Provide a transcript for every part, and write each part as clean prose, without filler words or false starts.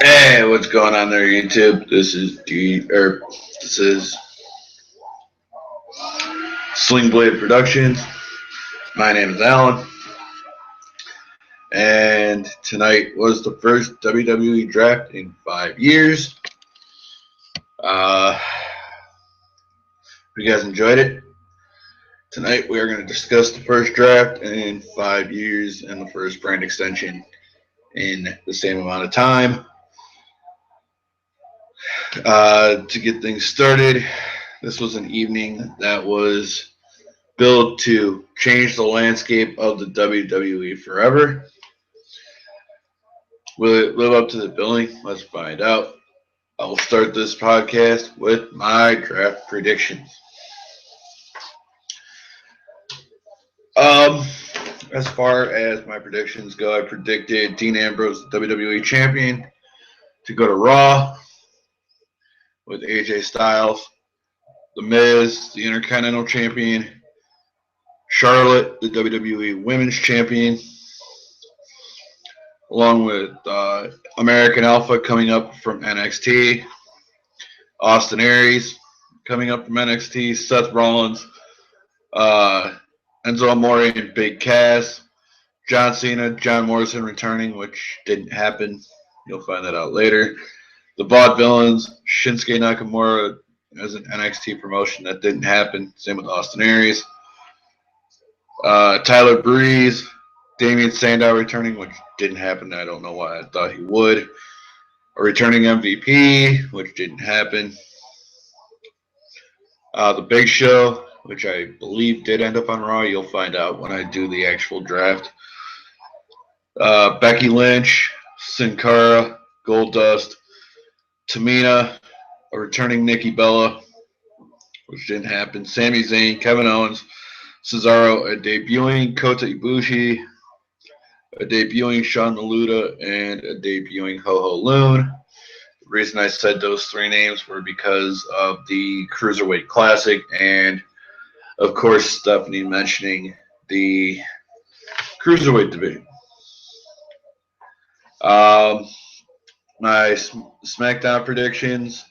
Hey, what's going on there, YouTube? This is Sling Blade Productions. My name is Alan, and tonight was the first WWE draft in 5 years. Hope you guys enjoyed it. Tonight we are going to discuss the first draft in 5 years and the first brand extension in the same amount of time. To get things started, this was an evening that was built to change the landscape of the WWE forever. Will it live up to the billing? Let's find out. I will start this podcast with my draft predictions. Um, as far as my predictions go, I predicted Dean Ambrose, WWE champion, to go to Raw with AJ Styles, The Miz, the Intercontinental champion, Charlotte, the WWE Women's champion, along with American Alpha coming up from NXT, Austin Aries coming up from NXT, Seth Rollins, Enzo Amore and Big Cass, John Cena, John Morrison returning, which didn't happen. You'll find that out later. The Vaudevillains, Shinsuke Nakamura as an NXT promotion, that didn't happen. Same with Austin Aries. Tyler Breeze, Damian Sandow returning, which didn't happen. I don't know why I thought he would. A returning MVP, which didn't happen. The Big Show, which I believe did end up on Raw. You'll find out when I do the actual draft. Becky Lynch, Sin Cara, Goldust, Tamina, a returning Nikki Bella, which didn't happen. Sami Zayn, Kevin Owens, Cesaro, a debuting Kota Ibushi, a debuting Sean Maluda, and a debuting Ho Ho Loon. The reason I said those three names were because of the Cruiserweight Classic and, of course, Stephanie mentioning the Cruiserweight division. My SmackDown predictions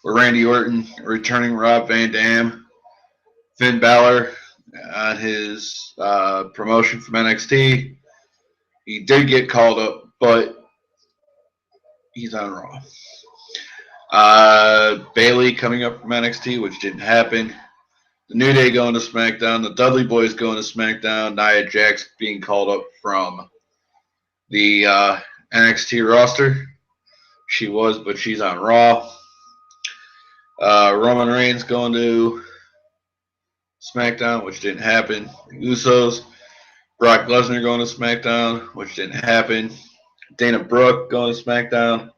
were Randy Orton returning Rob Van Dam, Finn Balor on his promotion from NXT. He did get called up, but he's on Raw. Bayley coming up from NXT, which didn't happen. The New Day going to SmackDown. The Dudley Boys going to SmackDown. Nia Jax being called up from the NXT roster. She was, but she's on Raw. Roman Reigns going to SmackDown, which didn't happen. The Usos. Brock Lesnar going to SmackDown, which didn't happen. Dana Brooke going to SmackDown.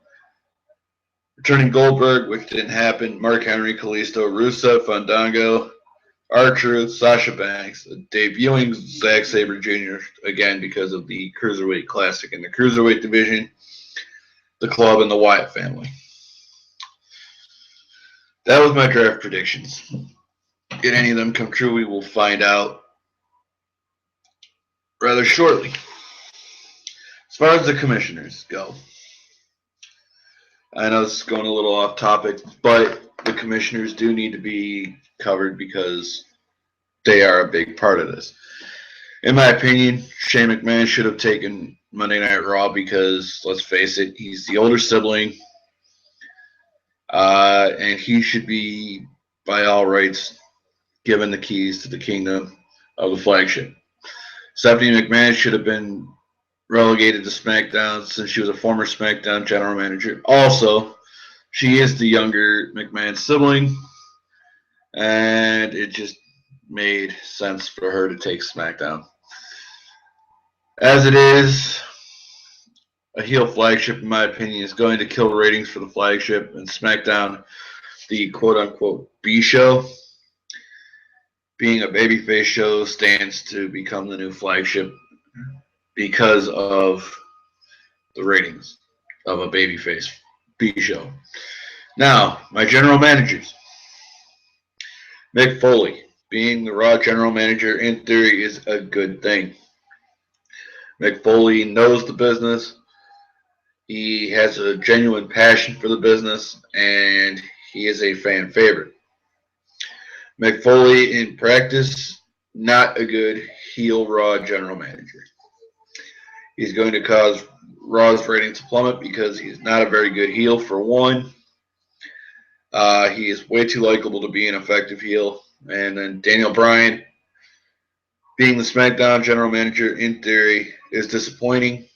Returning Goldberg, which didn't happen. Mark Henry, Kalisto, Rusev, Fandango, R-Truth, Sasha Banks, debuting Zack Sabre Jr. again because of the Cruiserweight Classic in the Cruiserweight division, the Club, and the Wyatt family. That was my draft predictions. Did any of them come true? We will find out rather shortly. As far as the commissioners go, I know this is going a little off topic, but the commissioners do need to be covered because they are a big part of this. In my opinion, Shane McMahon should have taken Monday Night Raw because, let's face it, he's the older sibling, and he should be, by all rights, given the keys to the kingdom of the flagship. Stephanie McMahon should have been relegated to SmackDown since she was a former SmackDown general manager. Also, she is the younger McMahon sibling, and it just made sense for her to take SmackDown. As it is, a heel flagship, in my opinion, is going to kill ratings for the flagship, and SmackDown, the quote-unquote B show, being a babyface show, stands to become the new flagship because of the ratings of a babyface B show. Now, my general managers. Mick Foley, being the Raw general manager, in theory, is a good thing. Mick Foley knows the business. He has a genuine passion for the business, and he is a fan favorite. Mick Foley in practice, not a good heel Raw general manager. He's going to cause Raw's ratings to plummet because he's not a very good heel, for one. He is way too likable to be an effective heel. And then Daniel Bryan, being the SmackDown general manager, in theory, is disappointing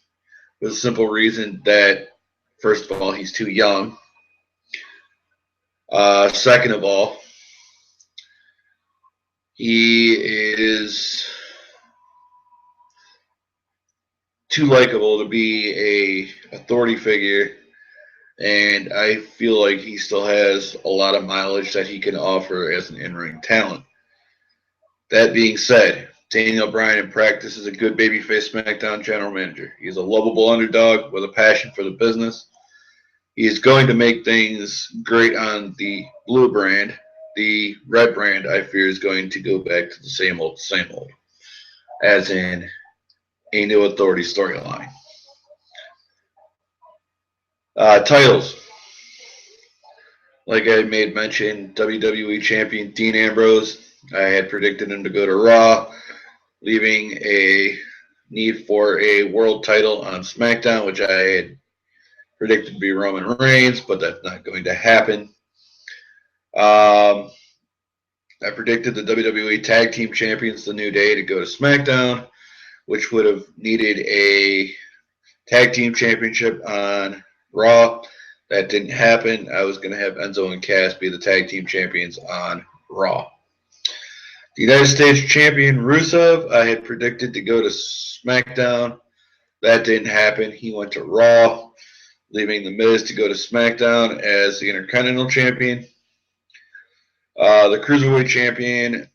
for the simple reason that, first of all, he's too young. Second of all, he is too likable to be a authority figure, and I feel like he still has a lot of mileage that he can offer as an in-ring talent. That being said, Daniel Bryan in practice is a good babyface SmackDown general manager. He's a lovable underdog with a passion for the business. He is going to make things great on the blue brand. The red brand, I fear, is going to go back to the same old, as in a new authority storyline. Titles. Like I made mention, WWE Champion Dean Ambrose. I had predicted him to go to Raw, leaving a need for a world title on SmackDown, which I had predicted to be Roman Reigns, but that's not going to happen. I predicted the WWE Tag Team Champions The New Day to go to SmackDown, which would have needed a Tag Team Championship on Raw. That didn't happen. I was going to have Enzo and Cass be the Tag Team Champions on Raw. The United States Champion Rusev, I had predicted to go to SmackDown. That didn't happen. He went to Raw, leaving The Miz to go to SmackDown as the Intercontinental Champion. The Cruiserweight Champion,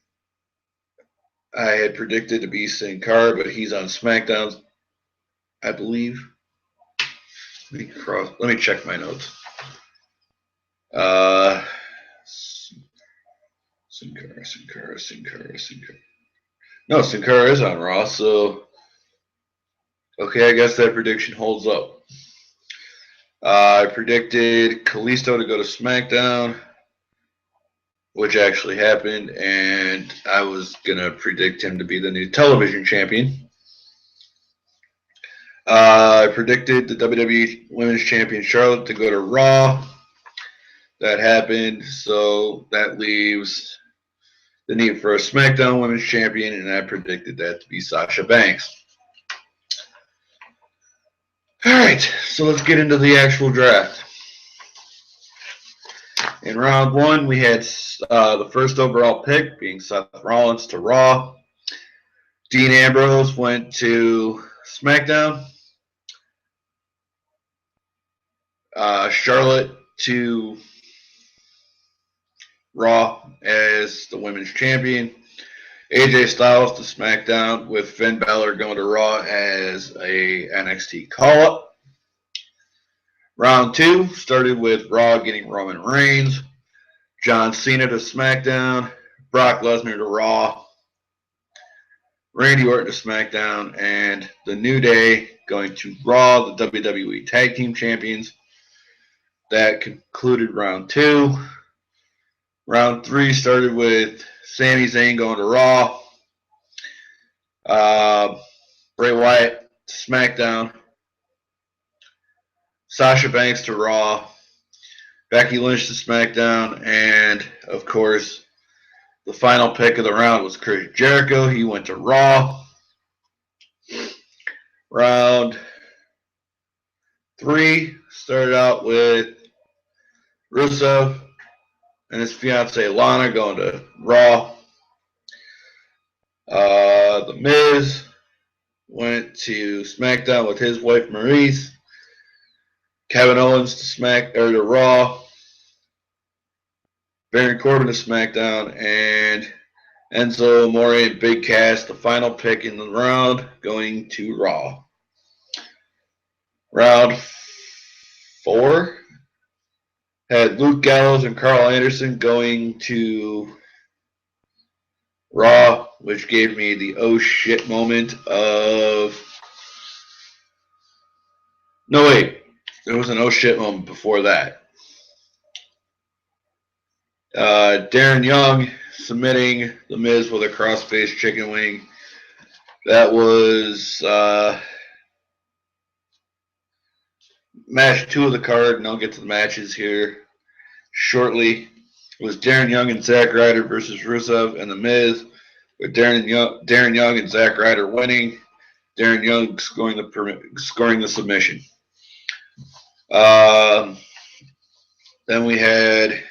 I had predicted to be Sin Cara, but he's on SmackDown, I believe. Let me check my notes. Sin Cara. No, Sin Cara is on Raw, so okay, I guess that prediction holds up. I predicted Kalisto to go to SmackDown, which actually happened, and I was going to predict him to be the new television champion. I predicted the WWE Women's Champion Charlotte to go to Raw. That happened, so that leaves the need for a SmackDown Women's Champion, and I predicted that to be Sasha Banks. All right, so let's get into the actual draft. In round one, we had the first overall pick being Seth Rollins to Raw. Dean Ambrose went to SmackDown. Charlotte to Raw as the women's champion. AJ Styles to SmackDown, with Finn Balor going to Raw as a NXT call-up. Round two started with Raw getting Roman Reigns, John Cena to SmackDown, Brock Lesnar to Raw, Randy Orton to SmackDown, and The New Day going to Raw, the WWE Tag Team Champions. That concluded round two. Round three started with Sami Zayn going to Raw, Bray Wyatt to SmackDown, Sasha Banks to Raw, Becky Lynch to SmackDown, and, of course, the final pick of the round was Chris Jericho. He went to Raw. Round three started out with Rusev and his fiancee Lana going to Raw. The Miz went to SmackDown with his wife Maryse. Kevin Owens to Raw. Baron Corbin to SmackDown, and Enzo Amore and Big Cass, the final pick in the round, going to Raw. Round four had Luke Gallows and Carl Anderson going to Raw, which gave me the oh shit moment of... No, wait. there was an oh shit moment before that. Darren Young submitting The Miz with a cross-faced chicken wing. That was match 2 of the card, and I'll get to the matches here shortly. It was Darren Young and Zack Ryder versus Rusev and The Miz, with Darren Young and Zack Ryder winning. Darren Young scoring the submission. Then we had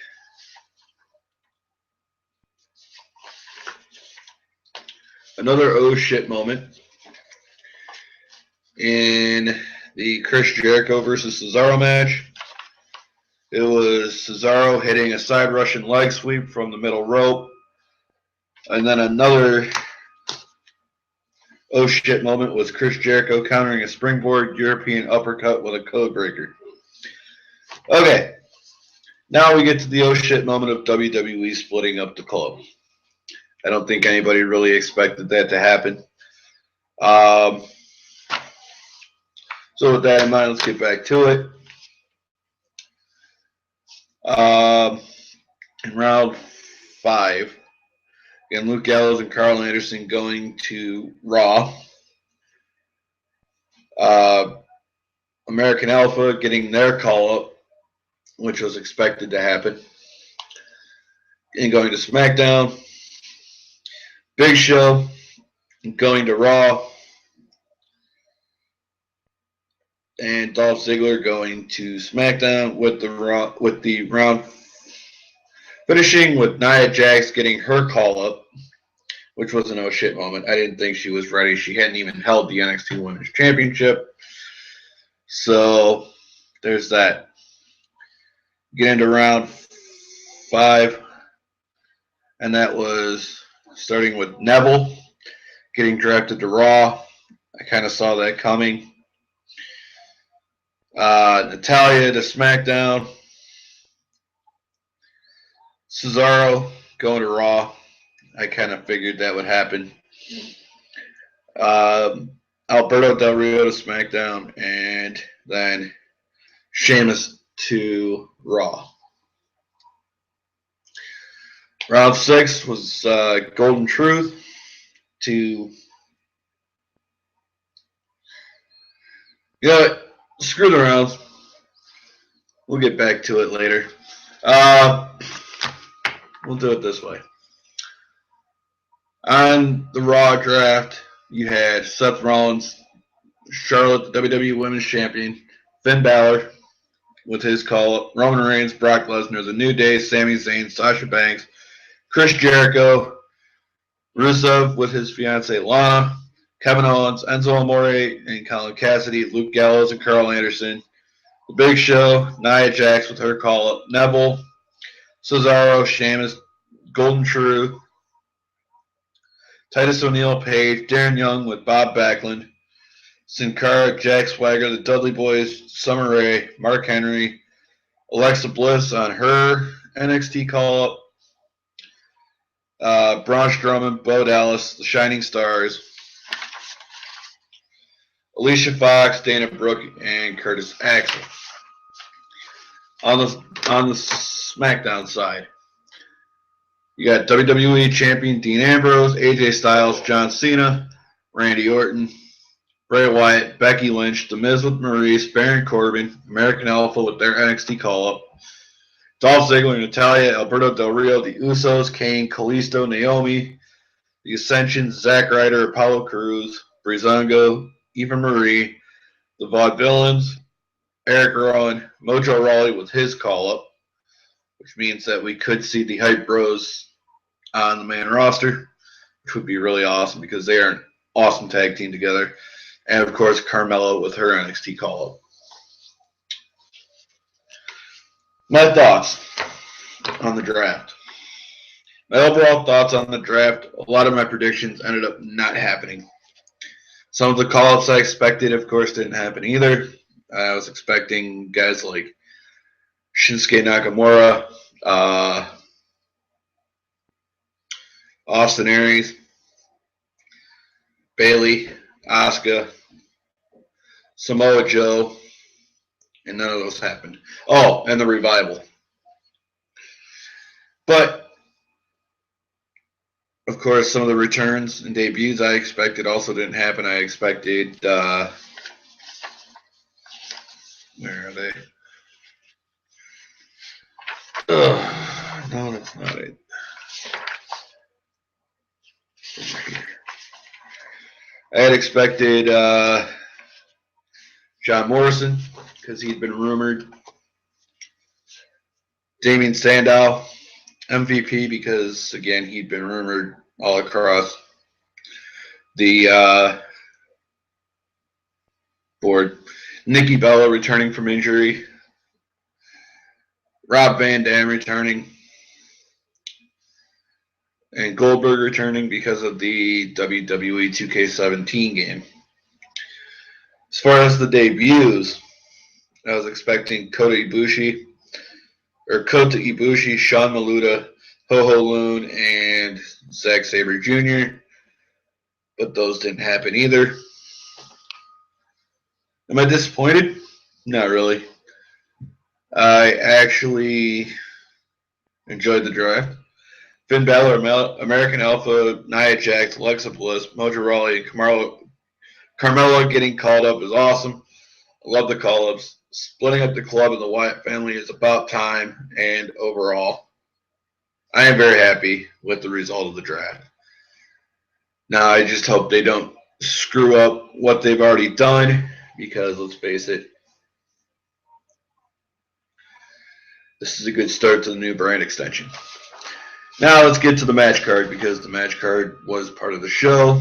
another oh shit moment in the Chris Jericho versus Cesaro match. It was Cesaro hitting a side Russian leg sweep from the middle rope. And then another oh shit moment was Chris Jericho countering a springboard European uppercut with a code breaker. Okay, now we get to the oh shit moment of WWE splitting up the club. I don't think anybody really expected that to happen. So with that in mind, let's get back to it. In round 5, again, Luke Gallows and Carl Anderson going to Raw. American Alpha getting their call up, which was expected to happen, and going to SmackDown. Big Show going to Raw, and Dolph Ziggler going to SmackDown with the round finishing with Nia Jax getting her call up, which was an oh shit moment. I didn't think she was ready. She hadn't even held the NXT Women's Championship. So there's that. Get into round 5, and that was starting with Neville getting drafted to Raw. I kind of saw that coming. Natalya to SmackDown. Cesaro going to Raw. I kind of figured that would happen. Alberto Del Rio to SmackDown, and then Sheamus to Raw. Round 6 was Golden Truth to... You know what? Screw the rounds. We'll get back to it later. We'll do it this way. On the Raw draft, you had Seth Rollins, Charlotte, the WWE Women's Champion, Finn Balor with his call-up, Roman Reigns, Brock Lesnar, The New Day, Sami Zayn, Sasha Banks, Chris Jericho, Rusev with his fiancée Lana, Kevin Owens, Enzo Amore, and Colin Cassidy, Luke Gallows, and Carl Anderson. The Big Show, Nia Jax with her call-up, Neville, Cesaro, Sheamus, Golden Truth, Titus O'Neil, Page, Darren Young with Bob Backlund, Sin Cara, Jack Swagger, the Dudley Boys, Summer Rae, Mark Henry, Alexa Bliss on her NXT call-up, Braun Strowman, Bo Dallas, the Shining Stars, Alicia Fox, Dana Brooke, and Curtis Axel. On the SmackDown side, you got WWE Champion Dean Ambrose, AJ Styles, John Cena, Randy Orton, Bray Wyatt, Becky Lynch, The Miz with Maurice, Baron Corbin, American Alpha with their NXT call-up, Dolph Ziggler, Natalya, Alberto Del Rio, The Usos, Kane, Kalisto, Naomi, The Ascension, Zack Ryder, Apollo Crews, Breezango, Eva Marie, The Vaudevillains, Eric Rowan, Mojo Rawley with his call-up, which means that we could see the Hype Bros on the main roster, which would be really awesome because they are an awesome tag team together. And, of course, Carmella with her NXT call-up. My thoughts on the draft. My overall thoughts on the draft, a lot of my predictions ended up not happening. Some of the call-ups I expected, of course, didn't happen either. I was expecting guys like Shinsuke Nakamura, Austin Aries, Bayley, Asuka, Samoa Joe, and none of those happened. Oh, and the revival. But of course, some of the returns and debuts I expected also didn't happen. I expected where are they? No, that's not it. I had expected John Morrison because he'd been rumored. Damien Sandow, MVP, because again he'd been rumored all across the board. Nikki Bella returning from injury. Rob Van Dam returning. And Goldberg returning because of the WWE 2K17 game. As far as the debuts, I was expecting Kota Ibushi, Sean Maluta, Ho Loon, and Zack Sabre Jr., but those didn't happen either. Am I disappointed? Not really. I actually enjoyed the draft. Finn Balor, American Alpha, Nia Jax, Alexa Bliss, Mojo Rawley, and Carmella getting called up is awesome. I love the call-ups. Splitting up the club and the Wyatt family is about time, and overall, I am very happy with the result of the draft. Now, I just hope they don't screw up what they've already done, because let's face it, this is a good start to the new brand extension. Now, let's get to the match card, because the match card was part of the show.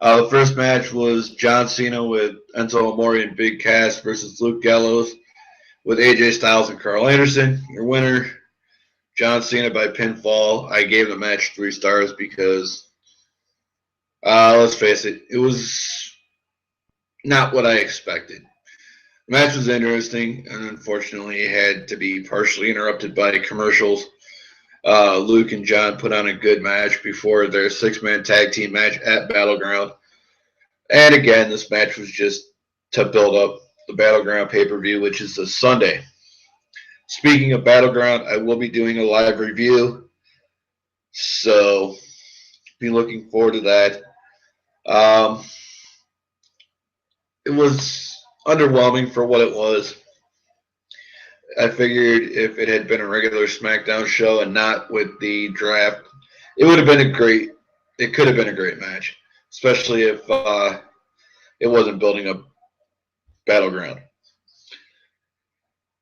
The first match was John Cena with Enzo Amore and Big Cass versus Luke Gallows with AJ Styles and Carl Anderson. Your winner, John Cena by pinfall. I gave the match 3 stars because, let's face it, it was not what I expected. The match was interesting, and unfortunately it had to be partially interrupted by commercials. Luke and John put on a good match before their 6-man tag team match at Battleground. And again, this match was just to build up the Battleground pay-per-view, which is this Sunday. Speaking of Battleground, I will be doing a live review, so be looking forward to that. It was underwhelming for what it was. I figured if it had been a regular SmackDown show and not with the draft, it would have been it could have been a great match, especially if it wasn't building up Battleground.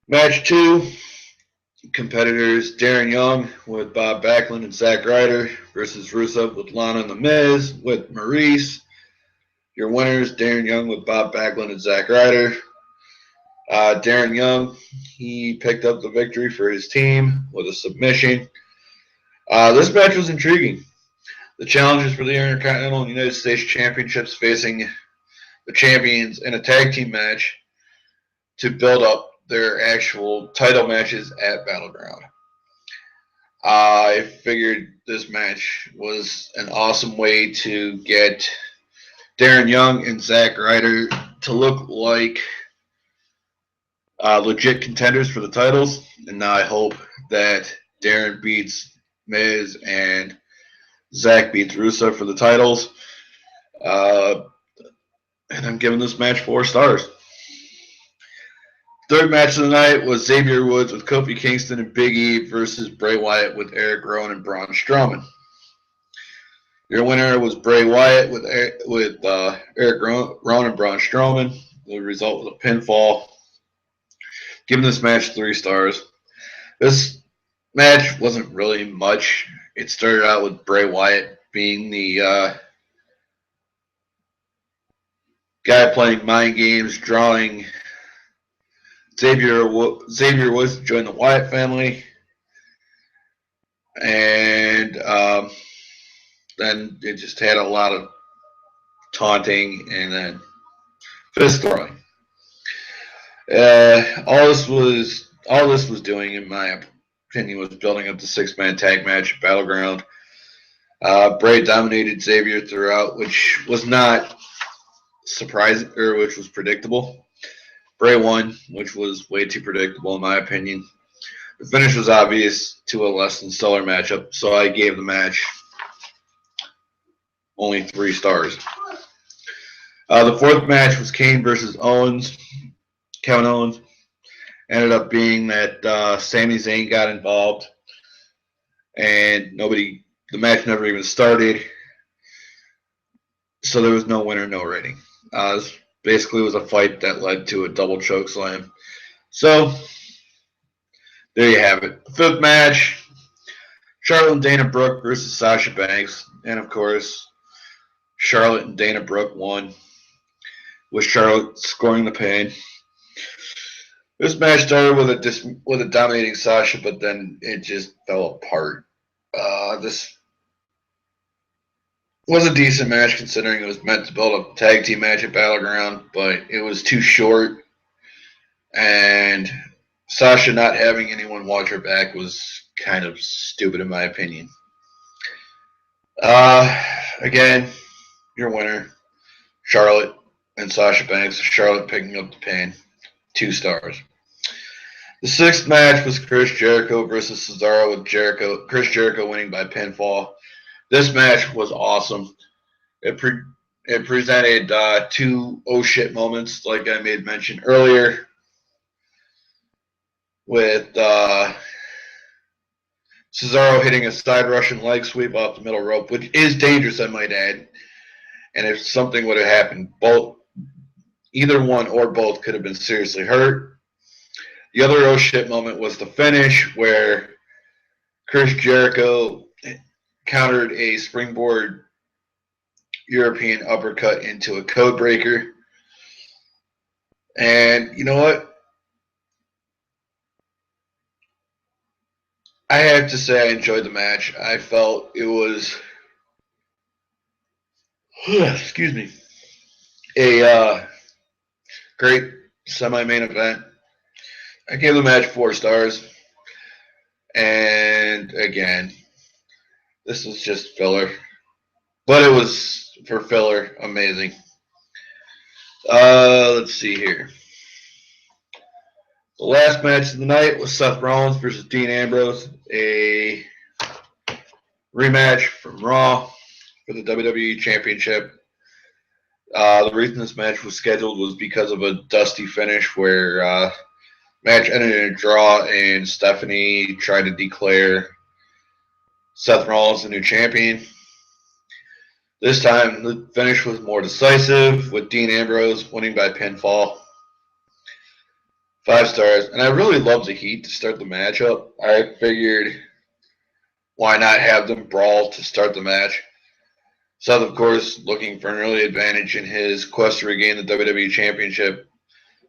Match 2, competitors Darren Young with Bob Backlund and Zack Ryder versus Rusev with Lana and The Miz with Maurice. Your winners, Darren Young with Bob Backlund and Zack Ryder. Darren Young, he picked up the victory for his team with a submission. This match was intriguing. The challenges for the Intercontinental and United States Championships facing the champions in a tag team match to build up their actual title matches at Battleground. I figured this match was an awesome way to get Darren Young and Zack Ryder to look like legit contenders for the titles, and now I hope that Darren beats Miz and Zack beats Rusev for the titles. And I'm giving this match 4 stars. Third match of the night was Xavier Woods with Kofi Kingston and Big E versus Bray Wyatt with Eric Rowan and Braun Strowman. Your winner was Bray Wyatt with Eric Rowan and Braun Strowman. The result was a pinfall. Giving this match 3 stars. This match wasn't really much. It started out with Bray Wyatt being the guy playing mind games, drawing Xavier Woods to join the Wyatt family. And then it just had a lot of taunting and then fist throwing. All this was doing, in my opinion, was building up the 6-man tag match at Battleground. Bray dominated Xavier throughout, which was not surprising, or which was predictable. Bray won, which was way too predictable in my opinion. The finish was obvious to a less than stellar matchup, so I gave the match only 3 stars. The fourth match was Kane versus Owens. Kevin Owens. Ended up being that Sami Zayn got involved, and the match never even started, so there was no winner, no rating. Basically, it was a fight that led to a double choke slam. So there you have it. The fifth match, Charlotte and Dana Brooke versus Sasha Banks, and of course, Charlotte and Dana Brooke won, with Charlotte scoring the pin. This match started with a dominating Sasha, but then it just fell apart. This was a decent match considering it was meant to build a tag team match at Battleground, but it was too short, and Sasha not having anyone watch her back was kind of stupid in my opinion. Again, your winner, Charlotte and Sasha Banks. Charlotte picking up the pin, 2 stars. The sixth match was Chris Jericho versus Cesaro, with Chris Jericho winning by pinfall. This match was awesome. It presented 2 oh shit moments, like I made mention earlier, with Cesaro hitting a side Russian leg sweep off the middle rope, which is dangerous, I might add. And if something would have happened, either one or both could have been seriously hurt. The other oh shit moment was the finish, where Chris Jericho countered a springboard European uppercut into a code breaker. And you know what? I have to say I enjoyed the match. I felt it was, excuse me, a great semi-main event. I gave the match 4 stars. And again, this was just filler. But it was, for filler, amazing. Let's see here. The last match of the night was Seth Rollins versus Dean Ambrose, a rematch from Raw for the WWE Championship. The reason this match was scheduled was because of a dusty finish where match ended in a draw, and Stephanie tried to declare Seth Rollins the new champion. This time, the finish was more decisive, with Dean Ambrose winning by pinfall. 5 stars. And I really loved the heat to start the match up. I figured, why not have them brawl to start the match? Seth, of course, looking for an early advantage in his quest to regain the WWE Championship.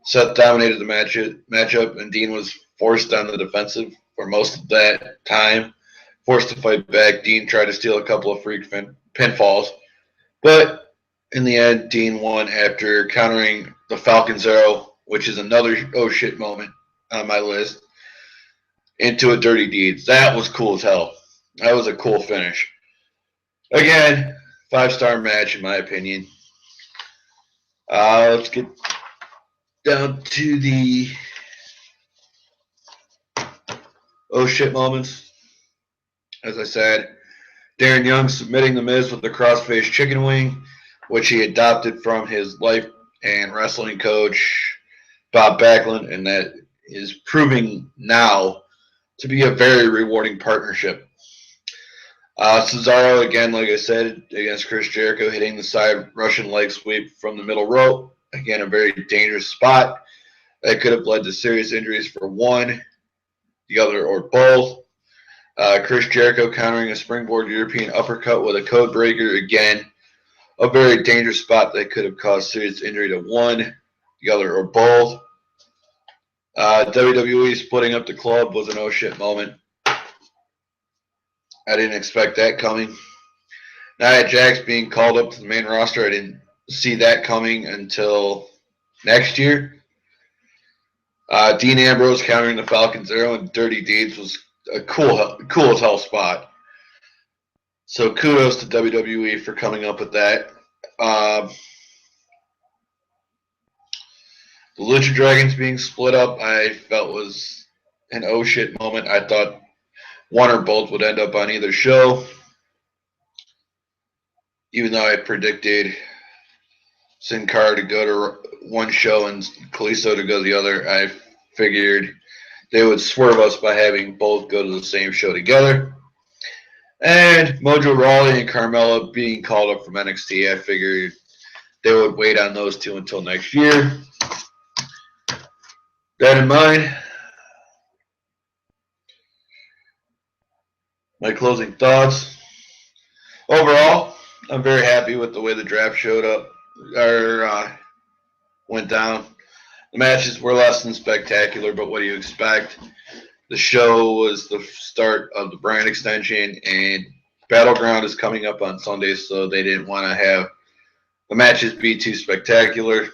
Seth dominated the matchup, and Dean was forced on the defensive for most of that time. Forced to fight back. Dean tried to steal a couple of freak pinfalls. But in the end, Dean won after countering the Falcon Zero, which is another oh shit moment on my list, into a dirty deeds. That was cool as hell. That was a cool finish. Again, 5-star match in my opinion. Let's get down to the oh shit moments. As I said, Darren Young submitting The Miz with the crossface chicken wing, which he adopted from his life and wrestling coach, Bob Backlund, and that is proving now to be a very rewarding partnership. Cesaro, again, like I said, against Chris Jericho, hitting the side Russian leg sweep from the middle rope. Again, a very dangerous spot that could have led to serious injuries for one, the other, or both. Chris Jericho countering a springboard European uppercut with a code breaker. Again, a very dangerous spot that could have caused serious injury to one, the other, or both. WWE splitting up the club was an oh shit moment. I didn't expect that coming. Nia Jax being called up to the main roster, I didn't see that coming until next year. Dean Ambrose countering the Falcon Zero and Dirty Deeds was a cool as hell spot. So kudos to WWE for coming up with that. The Lucha Dragons being split up, I felt was an oh shit moment. I thought one or both would end up on either show, even though I predicted Sin Cara to go to one show and Kalisto to go to the other. I figured they would swerve us by having both go to the same show together. And Mojo Rawley and Carmella being called up from NXT, I figured they would wait on those two until next year. That in mind, my closing thoughts. Overall, I'm very happy with the way the draft showed up or went down. The matches were less than spectacular, but what do you expect? The show was the start of the brand extension, and Battleground is coming up on Sunday, so they didn't want to have the matches be too spectacular.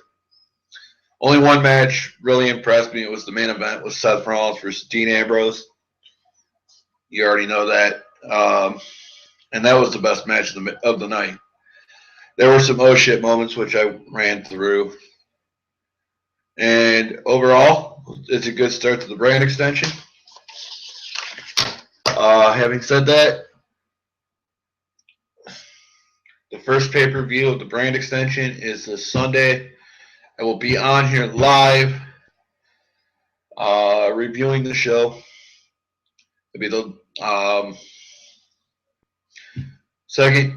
Only one match really impressed me. It was the main event with Seth Rollins versus Dean Ambrose. You already know that. And that was the best match of the night. There were some oh shit moments, which I ran through. And overall, it's a good start to the brand extension. Having said that, the first pay-per-view of the brand extension is this Sunday. I will be on here live reviewing the show. It'll be the second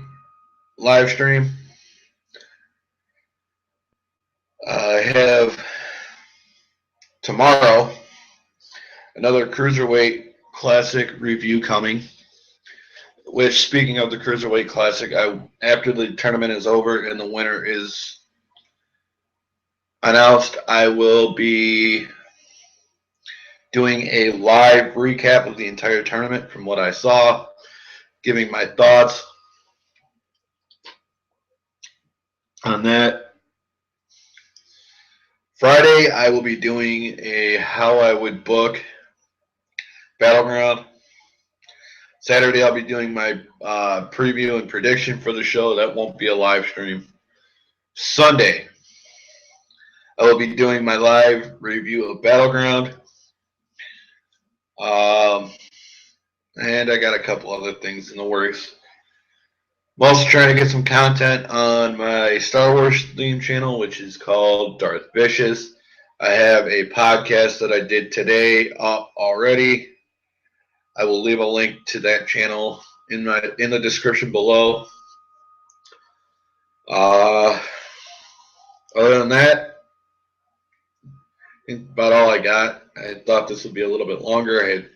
live stream. I have tomorrow another Cruiserweight Classic review coming. Which, speaking of the Cruiserweight Classic, after the tournament is over and the winner is announced, I will be doing a live recap of the entire tournament from what I saw, giving my thoughts on that. Friday, I will be doing a how I would book Battleground. Saturday, I'll be doing my preview and prediction for the show. That won't be a live stream. Sunday, I will be doing my live review of Battleground. And I got a couple other things in the works. I'm also trying to get some content on my Star Wars theme channel, which is called Darth Vicious. I have a podcast that I did today up already. I will leave a link to that channel in the description below. Other than that, about all I got. I thought this would be a little bit longer. I had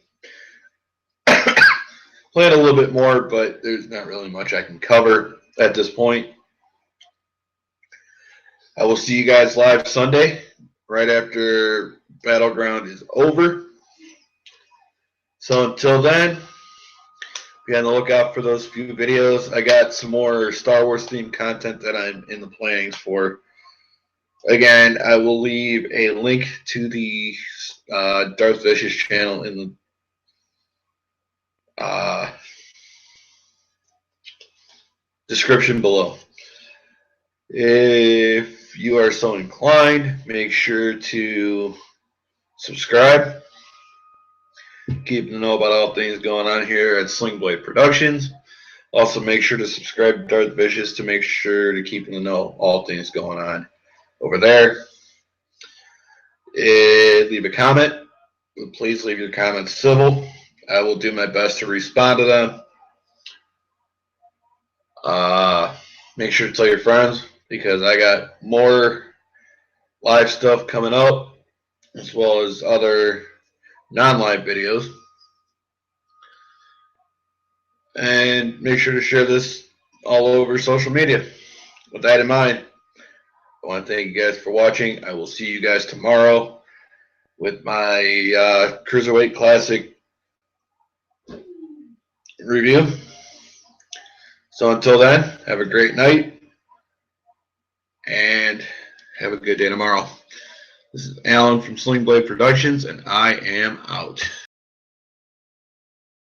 planned a little bit more, but there's not really much I can cover at this point. I will see you guys live Sunday, right after Battleground is over. So until then, be on the lookout for those few videos. I got some more Star Wars themed content that I'm in the plannings for. Again, I will leave a link to the Darth Vicious channel in the description below. If you are so inclined, make sure to subscribe. Keep to know about all things going on here at Sling Blade Productions. Also, make sure to subscribe to Darth Vicious to make sure to keep in the know all things going on over there. Leave a comment. Please leave your comments civil. I will do my best to respond to them. Make sure to tell your friends because I got more live stuff coming up as well as other non-live videos. And make sure to share this all over social media. With that in mind, I want to thank you guys for watching. I will see you guys tomorrow with my Cruiserweight Classic review. So until then, have a great night and have a good day tomorrow. This is Alan from Sling Blade Productions, and I am out.